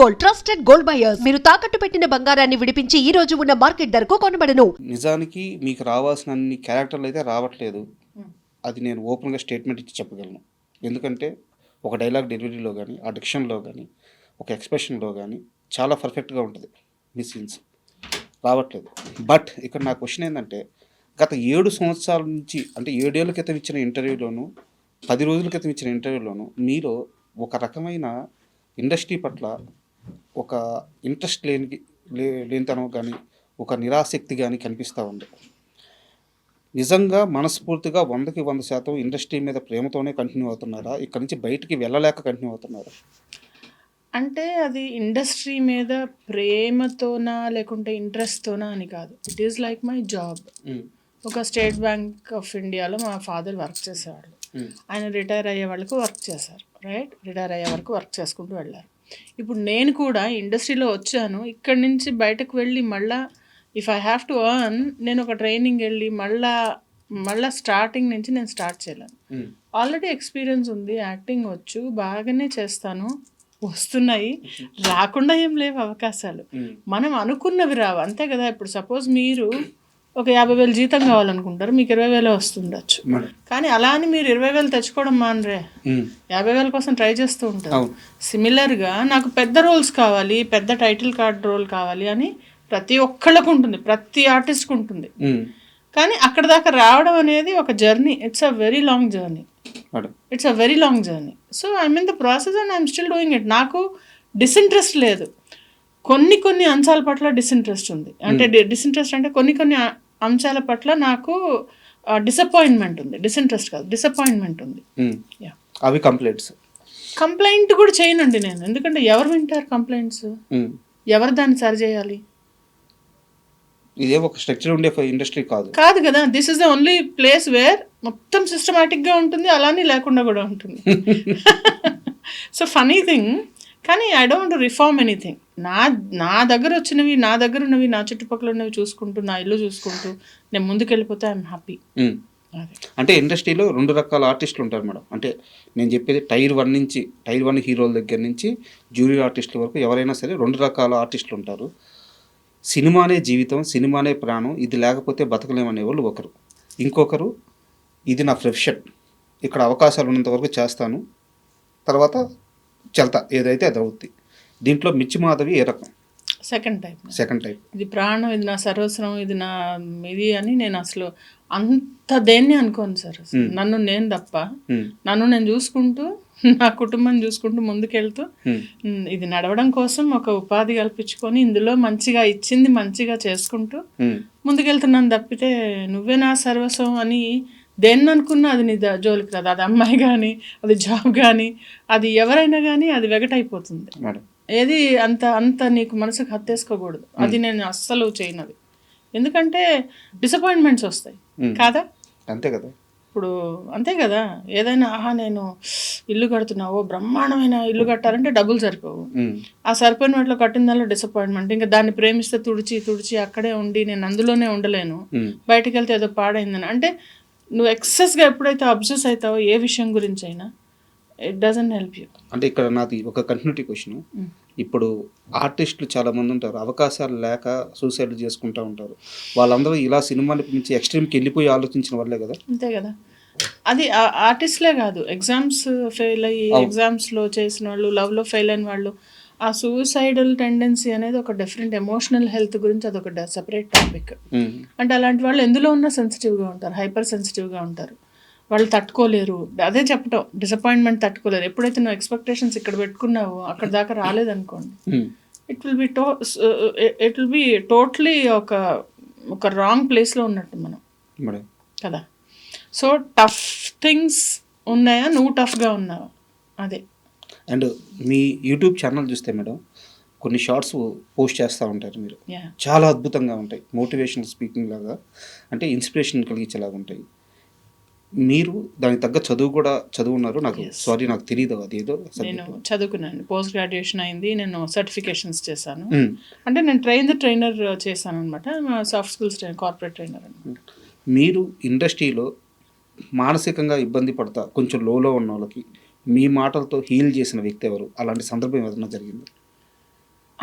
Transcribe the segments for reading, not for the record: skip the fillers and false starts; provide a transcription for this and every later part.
Gold, trusted gold buyers. మీరు తాకట్టు పెట్టిన బంగారాన్ని విడిపించి ఈ రోజు ఉన్న మార్కెట్ ధరకు కొనబడను. నిజానికి మీకు రావాల్సిన అన్ని క్యారెక్టర్లు అయితే రావట్లేదు. అది నేను ఓపెన్గా స్టేట్మెంట్ ఇచ్చి చెప్పగలను. ఎందుకంటే ఒక డైలాగ్ డెలివరీలో కానీ, ఆ డిక్షన్లో కానీ, ఒక ఎక్స్ప్రెషన్లో కానీ చాలా పర్ఫెక్ట్గా ఉంటుంది. మీ సీన్స్ రావట్లేదు. బట్ ఇక్కడ నా క్వశ్చన్ ఏంటంటే, గత 7 సంవత్సరాల నుంచి, అంటే 7 ఏళ్ల క్రితం ఇచ్చిన ఇంటర్వ్యూలోను, 10 రోజుల క్రితం ఇచ్చిన ఇంటర్వ్యూలోను మీలో ఒక రకమైన ఇండస్ట్రీ పట్ల ఒక ఇంట్రెస్ట్ లేనితనం కానీ, ఒక నిరాసక్తి కానీ కనిపిస్తూ ఉంది. నిజంగా మనస్ఫూర్తిగా 100కి 100% ఇండస్ట్రీ మీద ప్రేమతోనే కంటిన్యూ అవుతున్నారా? ఇక్కడ నుంచి బయటికి వెళ్ళలేక కంటిన్యూ అవుతున్నారా? అంటే అది ఇండస్ట్రీ మీద ప్రేమతోనా లేకుంటే ఇంట్రెస్ట్తోనా అని కాదు. It is like my job. ఒక స్టేట్ బ్యాంక్ ఆఫ్ ఇండియాలో మా ఫాదర్ వర్క్ చేసేవాళ్ళు. ఆయన రిటైర్ అయ్యే వాళ్ళకు వర్క్ చేశారు, రైట్? రిటైర్ అయ్యే వరకు వర్క్ చేసుకుంటూ వెళ్ళారు. ఇప్పుడు నేను కూడా ఇండస్ట్రీలో వచ్చాను. ఇక్కడి నుంచి బయటకు వెళ్ళి మళ్ళీ if I have to earn, నేను ఒక ట్రైనింగ్ వెళ్ళి మళ్ళీ స్టార్టింగ్ నుంచి నేను స్టార్ట్ చేయలేను. ఆల్రెడీ ఎక్స్పీరియన్స్ ఉంది, యాక్టింగ్ వచ్చు, బాగానే చేస్తాను, వస్తున్నాయి, రాకుండా ఏం లేవు అవకాశాలు. మనం అనుకున్నవి రావు, అంతే కదా. ఇప్పుడు సపోజ్ మీరు ఒక 50,000 జీతం కావాలనుకుంటారు, మీకు 20,000 వస్తుండొచ్చు. కానీ అలా అని మీరు 20,000 తెచ్చుకోవడం మానరే, 50,000 కోసం ట్రై చేస్తూ ఉంటారు. సిమిలర్గా నాకు పెద్ద రోల్స్ కావాలి, పెద్ద టైటిల్ కార్డ్ రోల్ కావాలి అని ప్రతి ఒక్కళ్ళకు ఉంటుంది, ప్రతి ఆర్టిస్ట్కి ఉంటుంది. కానీ అక్కడ దాకా రావడం అనేది ఒక journey. It's a very long journey. So I'm in the process and I'm still doing it. నాకు డిసింట్రెస్ట్ లేదు. కొన్ని అంశాల పట్ల డిసింట్రెస్ట్ ఉంది. అంటే డిసింట్రెస్ట్ అంటే కొన్ని అంశాల పట్ల నాకు డిసప్పాయింట్మెంట్ ఉంది. డిసింట్రెస్ట్ కాదు, డిసప్పాయింట్మెంట్ ఉంది. అవి కంప్లైంట్ కూడా చేయనండి నేను. ఎందుకంటే ఎవరు వింటారు కంప్లైంట్స్? ఎవరు దాన్ని సరి చేయాలి? ఇదే ఒక స్ట్రక్చర్ ఉండే ఇండస్ట్రీ కాదు కదా. This is the only place where మొత్తం సిస్టమాటిక్గా ఉంటుంది, అలానే లేకుండా కూడా ఉంటుంది. So funny thing. కానీ ఐ డోంట్ రిఫార్మ్ ఎనీథింగ్. నా దగ్గర వచ్చినవి, నా దగ్గర ఉన్నవి, నా చుట్టుపక్కల ఉన్నవి చూసుకుంటూ, నా ఇల్లు చూసుకుంటూ నేను ముందుకెళ్ళిపోతే ఐఎమ్ హ్యాపీ. అంటే ఇండస్ట్రీలో 2 రకాల ఆర్టిస్టులు ఉంటారు మేడం. అంటే నేను చెప్పేది టైర్ 1 హీరోల దగ్గర నుంచి జూనియర్ ఆర్టిస్టుల వరకు ఎవరైనా సరే 2 రకాల ఆర్టిస్టులు ఉంటారు. సినిమానే జీవితం, సినిమానే ప్రాణం, ఇది లేకపోతే బతకలేమనే వాళ్ళు ఒకరు. ఇంకొకరు ఇది నా ప్రొఫెషన్, ఇక్కడ అవకాశాలు ఉన్నంత వరకు చేస్తాను, తర్వాత చల్తా, ఏదైతే అది అవుద్ది. దీంట్లో మిర్చి మాధవి ఏ రకం? Second type. ఇది ప్రాణం, ఇది నా సర్వస్వం, ఇది నా ఇది అని నేను అసలు అంత దేన్ని అనుకోను సార్. నన్ను నేను తప్ప, నన్ను నేను చూసుకుంటూ, నా కుటుంబం చూసుకుంటూ ముందుకెళ్తూ, ఇది నడవడం కోసం ఒక ఉపాధి కల్పించుకొని ఇందులో మంచిగా ఇచ్చింది మంచిగా చేసుకుంటూ ముందుకెళ్తున్నాను తప్పితే నువ్వే నా సర్వస్వం అని దేన్ని అనుకున్నా అది నీ జోలికి రాదు. అది అమ్మాయి కానీ, అది జాబ్ కానీ, అది ఎవరైనా కానీ అది వెగటైపోతుంది. ఏది అంత నీకు మనసుకు హత్తేసుకోకూడదు. అది నేను అస్సలు చేయనది. ఎందుకంటే డిసప్పాయింట్మెంట్స్ వస్తాయి కాదా? అంతే కదా. ఇప్పుడు అంతే కదా. ఏదైనా నేను ఇల్లు కడుతున్నా, బ్రహ్మాండమైన ఇల్లు కట్టాలంటే డబ్బులు సరిపోవు. ఆ సరిపోయిన వాటిలో కట్టిన దానిలో డిసప్పాయింట్మెంట్. ఇంకా దాన్ని ప్రేమిస్తే తుడిచి అక్కడే ఉండి నేను అందులోనే ఉండలేను, బయటకు వెళ్తే ఏదో పాడైందని. అంటే నువ్వు ఎక్సెస్గా ఎప్పుడైతే అబ్జెస్ అవుతావో ఏ విషయం గురించి అయినా, ఇట్ డజంట్ హెల్ప్ యూ. అంటే ఇక్కడ నాది ఒక కంటిన్యూటీ క్వశ్చన్. ఇప్పుడు ఆర్టిస్టులు చాలామంది ఉంటారు, అవకాశాలు లేక సూసైడ్ చేసుకుంటూ ఉంటారు. వాళ్ళందరూ ఇలా సినిమాల నుంచి ఎక్స్ట్రీమ్కి వెళ్ళిపోయి ఆలోచించిన వాళ్ళే కదా. అంతే కదా. అది ఆర్టిస్ట్లే కాదు, ఎగ్జామ్స్ ఫెయిల్ అయ్యి ఎగ్జామ్స్లో చేసిన వాళ్ళు, లవ్లో ఫెయిల్ అయిన వాళ్ళు, ఆ సూసైడల్ టెండెన్సీ అనేది ఒక డిఫరెంట్ ఎమోషనల్ హెల్త్ గురించి అదొక సెపరేట్ టాపిక్. అంటే అలాంటి వాళ్ళు ఎందులో ఉన్నా సెన్సిటివ్గా ఉంటారు, హైపర్ సెన్సిటివ్గా ఉంటారు. వాళ్ళు తట్టుకోలేరు. అదే చెప్పటం, డిసప్పాయింట్మెంట్ తట్టుకోలేరు. ఎప్పుడైతే నువ్వు ఎక్స్పెక్టేషన్స్ ఇక్కడ పెట్టుకున్నావో అక్కడ దాకా రాలేదనుకోండి, ఇట్ విల్ బి టోటలీ ఒక రాంగ్ ప్లేస్లో ఉన్నట్టు మనం కదా. సో టఫ్ థింగ్స్ ఉన్నాయా, నువ్వు టఫ్గా ఉన్నావా, అదే. అండ్ మీ యూట్యూబ్ ఛానల్ చూస్తే మేడం కొన్ని షార్ట్స్ పోస్ట్ చేస్తూ ఉంటారు మీరు, చాలా అద్భుతంగా ఉంటాయి. మోటివేషనల్ స్పీకింగ్ లాగా, అంటే ఇన్స్పిరేషన్ కలిగించేలాగా ఉంటాయి. మీరు దానికి తగ్గ చదువున్నారు. నాకు తెలియదు అది ఏదో. నేను చదువుకున్నాను, పోస్ట్ గ్రాడ్యుయేషన్ అయింది, నేను సర్టిఫికేషన్స్ చేశాను. అంటే నేను ట్రైనర్ చేశాను అనమాట, సాఫ్ట్ స్కిల్స్ కార్పొరేట్ ట్రైనర్ అనమాట. మీరు ఇండస్ట్రీలో మానసికంగా ఇబ్బంది పడతా కొంచెం లోలో ఉన్న వాళ్ళకి మీ మాటలతో హీల్ చేసిన వ్యక్తి ఎవరు? అలాంటి సందర్భం ఏదైనా జరిగింది?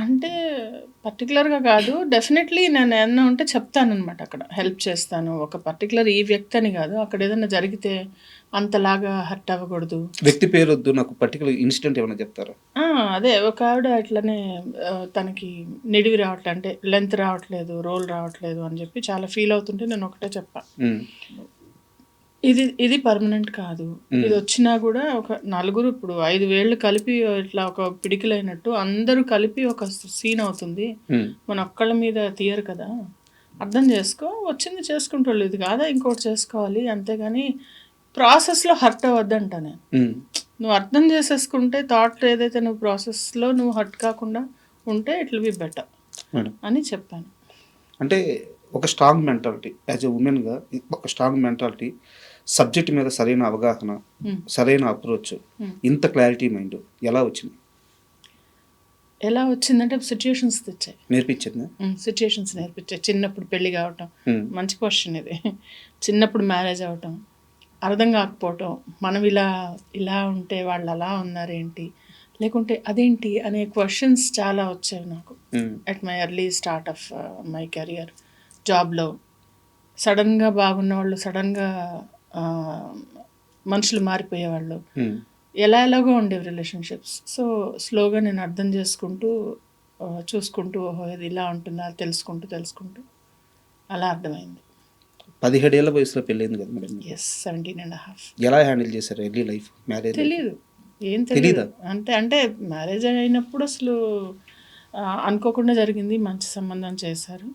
అంటే పర్టికులర్గా కాదు, డెఫినెట్లీ నేను ఏమన్నా ఉంటే చెప్తానన్నమాట, అక్కడ హెల్ప్ చేస్తాను. ఒక పర్టికులర్ ఈ వ్యక్తి అని కాదు, అక్కడ ఏదైనా జరిగితే అంతలాగా హర్ట్ అవ్వకూడదు. వ్యక్తి పేరు వద్దు, నాకు పర్టికులర్ ఇన్సిడెంట్ ఏమైనా చెప్తారా? అదే ఒక ఆవిడ ఇట్లనే తనకి నిడివి రావట్లేదు, అంటే లెంత్ రావట్లేదు, రోల్ రావట్లేదు అని చెప్పి చాలా ఫీల్ అవుతుంటే నేను ఒకటే చెప్పా, ఇది పర్మనెంట్ కాదు. ఇది వచ్చినా కూడా ఒక నలుగురు, ఇప్పుడు 5 వేళ్ళు కలిపి ఇట్లా ఒక పిడికిలైనట్టు అందరూ కలిపి ఒక సీన్ అవుతుంది. మన ఒక్కళ్ళ మీద తీయరు కదా, అర్థం చేసుకో, వచ్చింది చేసుకుంటాళ్ళు, ఇది కాదా ఇంకోటి చేసుకోవాలి, అంతేగాని ప్రాసెస్లో హర్ట్ అవ్వద్దంట నేను. నువ్వు అర్థం చేసేసుకుంటే థాట్ ఏదైతే నువ్వు ప్రాసెస్లో నువ్వు హర్ట్ కాకుండా ఉంటే ఇట్ విల్ బి బెటర్ అని చెప్పాను. అంటే ఒక స్ట్రాంగ్ మెంటాలిటీ, యాజ్ ఎ ఉమెన్గా ఒక స్ట్రాంగ్ మెంటాలిటీ, సబ్జెక్ట్ మీద సరైన అవగాహన, సరైన అప్రోచ్, ఇంత క్లారిటీ మైండ్ ఎలా వచ్చింది? ఎలా వచ్చిందంటే సిచ్యుయేషన్స్ తెచ్చాయి, నేర్పించిందా? సిచ్యుయేషన్స్ నేర్పించాయి. చిన్నప్పుడు పెళ్లి కావటం, మంచి క్వశ్చన్ ఇది. చిన్నప్పుడు మ్యారేజ్ అవటం, అర్థం కాకపోవటం, మనం ఇలా ఉంటే వాళ్ళు అలా ఉన్నారేంటి, లేకుంటే అదేంటి అనే క్వశ్చన్స్ చాలా వచ్చేవి నాకు at my early start of my career. జాబ్లో సడన్గా బాగున్న వాళ్ళు సడన్గా మనుషులు మారిపోయేవాళ్ళు, ఎలాగో ఉండేవి రిలేషన్షిప్స్. సో స్లోగా నేను అర్థం చేసుకుంటూ చూసుకుంటూ, ఓహో ఇది ఇలా ఉంటుందా తెలుసుకుంటూ అలా అర్థమైంది. 17 ఏళ్ల వయసులో పెళ్ళైంది కదా మేడం? ఎస్, 17.5. ఎలా హ్యాండిల్ చేశారు ఎర్లీ లైఫ్, మ్యారేజ్? ఏం తెలియదు. అంటే మ్యారేజ్ అయినప్పుడు అసలు అనుకోకుండా జరిగింది, మంచి సంబంధం చేశారు.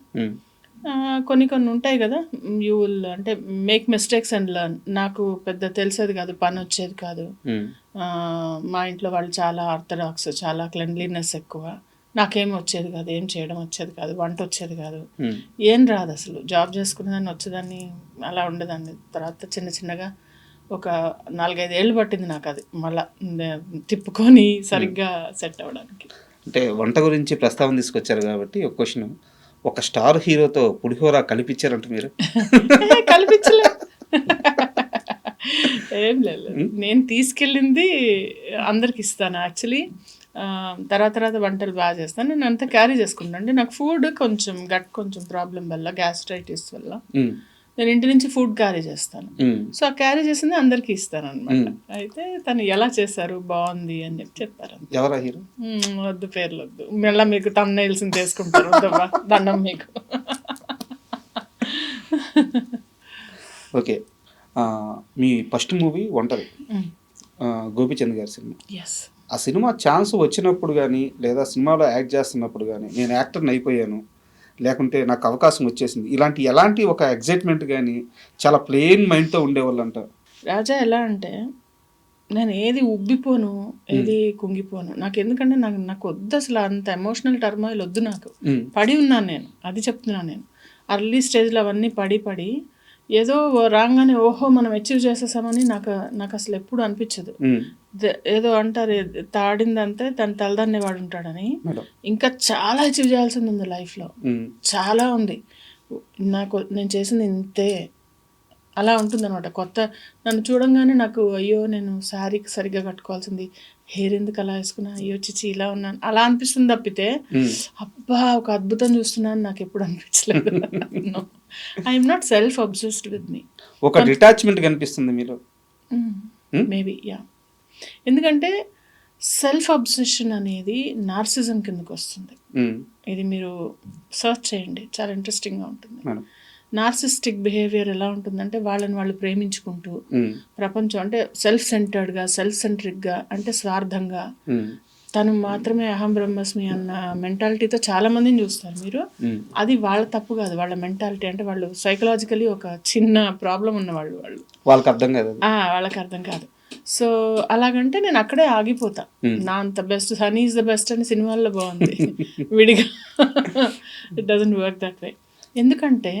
కొన్ని ఉంటాయి కదా, యూ విల్ అంటే మేక్ మిస్టేక్స్ అండ్ లెర్న్. నాకు పెద్ద తెలిసేది కాదు, పని వచ్చేది కాదు. మా ఇంట్లో వాళ్ళు చాలా ఆర్థడాక్స్, చాలా క్లెన్లీనెస్ ఎక్కువ. నాకేం వచ్చేది కాదు, ఏం చేయడం వచ్చేది కాదు, వంట వచ్చేది కాదు, ఏం రాదు అసలు. జాబ్ చేసుకునేదాన్ని, వచ్చేదాన్ని, అలా ఉండేదాన్ని. తర్వాత చిన్నగా ఒక 4-5 ఏళ్ళు పట్టింది నాకు అది మళ్ళా తిప్పుకొని సరిగ్గా సెట్ అవ్వడానికి. అంటే వంట గురించి ప్రస్తావన తీసుకొచ్చారు కాబట్టి ఒక క్వశ్చన్, ఒక స్టార్ హీరోతో పులిహోర కలిపించారంట మీరు? కల్పించలే, ఏం లేదు. నేను తీసుకెళ్ళింది అందరికి ఇస్తాను యాక్చువల్లీ. తర్వాత వంటలు బాగా చేస్తాను. నేను అంతా క్యారీ చేసుకుంటాను. అంటే నాకు ఫుడ్ కొంచెం ప్రాబ్లం వల్ల, గ్యాస్ట్రైటిస్ వల్ల నేను ఇంటి నుంచి ఫుడ్ క్యారీ చేస్తాను. సో ఆ క్యారీ చేసింది అందరికి ఇస్తాను అనమాట. అయితే తను ఎలా చేశారు, బాగుంది అని చెప్పారు. ఎవరా హీరో? వద్దు, పేర్లు వద్దు, మళ్ళీ మీకు తమ్నైల్స్ తీసుకుంటారు, దండం మీకు. ఓకే, మీ ఫస్ట్ మూవీ ఒంటరి, గోపీచంద్ గారి సినిమా. ఆ సినిమా ఛాన్స్ వచ్చినప్పుడు కానీ, లేదా సినిమాలో యాక్ట్ చేస్తున్నప్పుడు కానీ, నేను యాక్టర్ని అయిపోయాను, లేకుంటే నాకు అవకాశం వచ్చేసింది, ఎలాంటి ఒక ఎగ్జైట్మెంట్ కానీ, చాలా ప్లెయిన్ మైండ్తో ఉండేవాళ్ళంట. రాజా ఎలా అంటే, నేను ఏది ఉబ్బిపోను, ఏది కుంగిపోను. నాకు ఎందుకంటే నాకు వద్దు అసలు, అంత ఎమోషనల్ టర్మాయిల్ వద్దు నాకు. పడి ఉన్నాను నేను, అది చెప్తున్నాను నేను. అర్లీ స్టేజ్లో అవన్నీ పడి ఏదో రాగానే ఓహో మనం అచీవ్ చేసేసామని నాకు అసలు ఎప్పుడు అనిపించదు. ఏదో అంటారు, తాడిందంతే తన తలదాన్నే వాడు ఉంటాడని. ఇంకా చాలా అచీవ్ చేయాల్సింది ఉంది లైఫ్లో, చాలా ఉంది. నేను చేసింది ఇంతే, అలా ఉంటుంది అనమాట. నన్ను చూడంగానే నాకు అయ్యో నేను శారీ సరిగ్గా కట్టుకోవాల్సింది, హెయిర్ ఎందుకు అలా వేసుకున్నా, అయ్యో చిచి ఇలా ఉన్నాను, అలా అనిపిస్తుంది తప్పితే అబ్బా ఒక అద్భుతం చూస్తున్నాను నాకు ఎప్పుడు అనిపించలేదు. I'm not self obsessed with me. ఒక డిటాచ్మెంట్ కనిపిస్తుంది మీలో మేబీ, యా. ఎందుకంటే సెల్ఫ్ అబ్సెషన్ అనేది నార్సిజం కిందకు వస్తుంది. ఇది మీరు సర్చ్ చేయండి, చాలా ఇంట్రెస్టింగ్గా ఉంటుంది. నార్సిస్టిక్ బిహేవియర్ ఎలా ఉంటుందంటే, వాళ్ళని వాళ్ళు ప్రేమించుకుంటూ ప్రపంచం అంటే సెల్ఫ్ సెంటర్డ్గా, సెల్ఫ్ సెంట్రిక్గా, అంటే స్వార్థంగా, తను మాత్రమే అహం బ్రహ్మస్మి అన్న మెంటాలిటీతో చాలా మందిని చూస్తారు మీరు. అది వాళ్ళ తప్పు కాదు, వాళ్ళ మెంటాలిటీ. అంటే వాళ్ళు సైకలాజికలీ ఒక చిన్న ప్రాబ్లం ఉన్నవాళ్ళు, వాళ్ళకి అర్థం కాదు. సో అలాగంటే నేను అక్కడే ఆగిపోతా. నా అంత best, honey is the best అని సినిమాల్లో బాగుంది, విడిగా it doesn't work that way. ఎందుకంటే